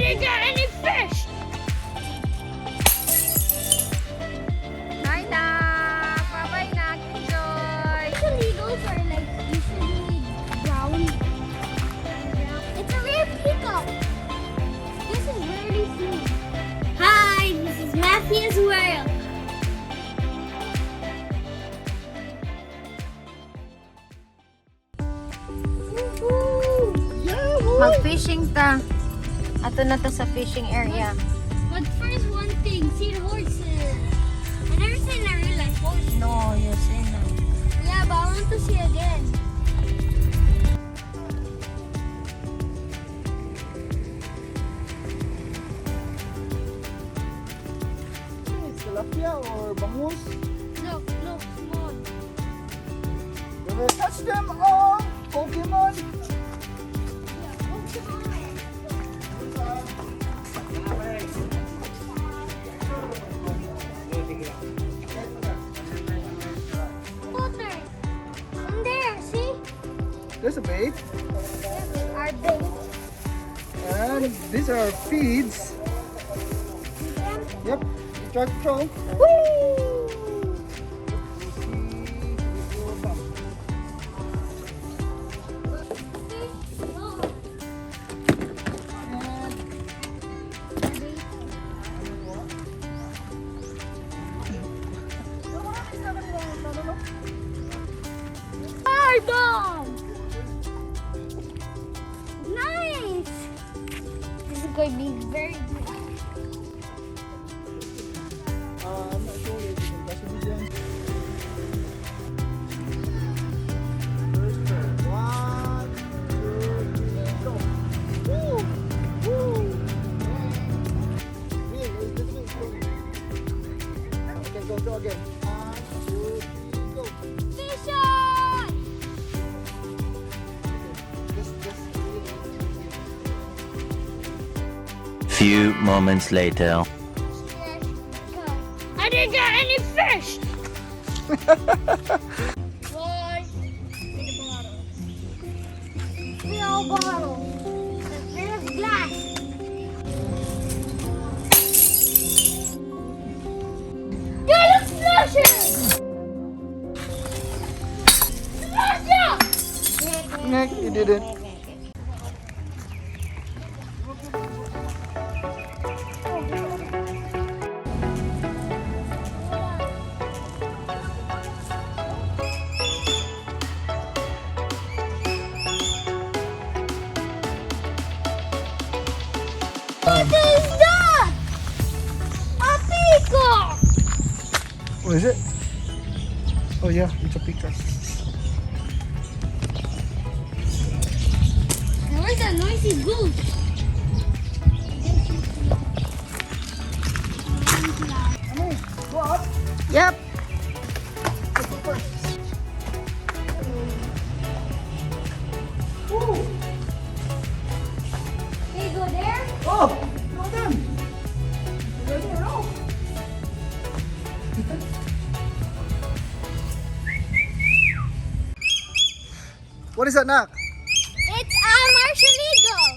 didn't get any fish. Bye na! Bye-bye na, enjoy! The eagles are like usually brown. It's a rare peacock. This is rarely seen. Hi, this is Matthew's World. Mag-fishing ta. Ato na ta sa fishing area. But first, one thing, see the horses. I never seen a real life horse. No, you say no. Yeah, but I want to see again. It's tilapia or bangus. Look, small. You will catch them on Pokemon. Yeah, Pokemon. Water. In there, see? There's a bait. Our bait. And these are feeds. Yep. You try to throw. Fireball! Nice! This is going to be very good. I'm not sure if you can catch them again. First turn. 1, 2, 3, go. Woo! Woo! Wait, little bit slowly. Okay, go again. 1, 2, 3, go. Fish on! Few moments later. I didn't get any fish! One. Fill bottle. There's glass. Get a slasher! Slasher! Nick, you did it. What is that? A peacock! What is it? Oh yeah, it's a peacock. Where's that noisy goose? Go up. Yep. Woo! Can you go there? Oh, well done. Ready or no? What is that, Nak? It's a Martian eagle.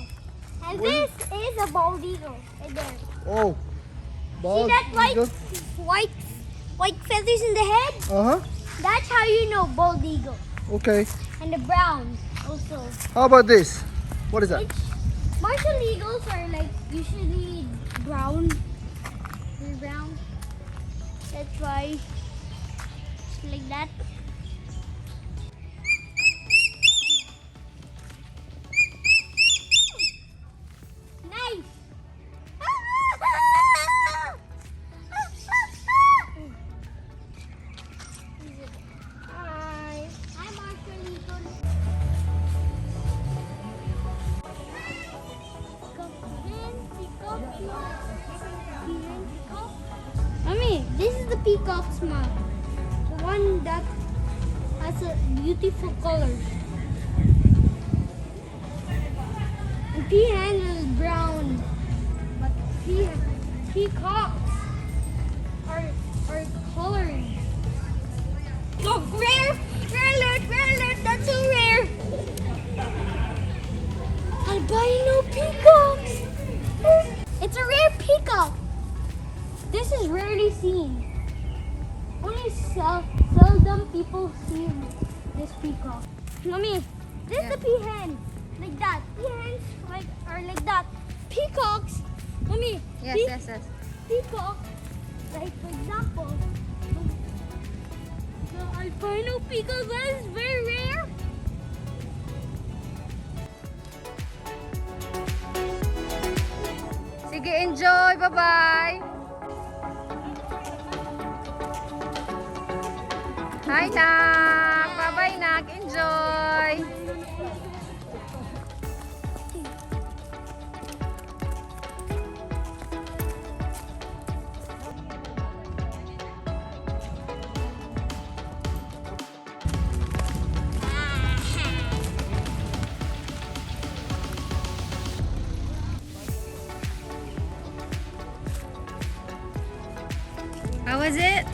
And this is a bald eagle. Right there. Oh, See that white feathers in the head? Uh huh. That's how you know bald eagle. Okay. And the brown also. How about this? What is that? Martian eagles are like usually brown. They're brown. That's why it's like that. Nice. Hi. I'm Martian eagle. Mommy, this is the peacock's mouth. The one that has a beautiful color. The peahen is brown, but peacocks are coloring. Look, rare alert, that's so rare. Albino peacocks. Oh seen. Only seldom people see this peacock. Mommy, this is the peahen. Like that. Peahens are like that. Peacocks, Mommy. Yes. Peacock, like for example, the albino peacock that is very rare. Sige, enjoy. Bye-bye. Hi, Nak. Bye-bye, Nak. Enjoy. How was it?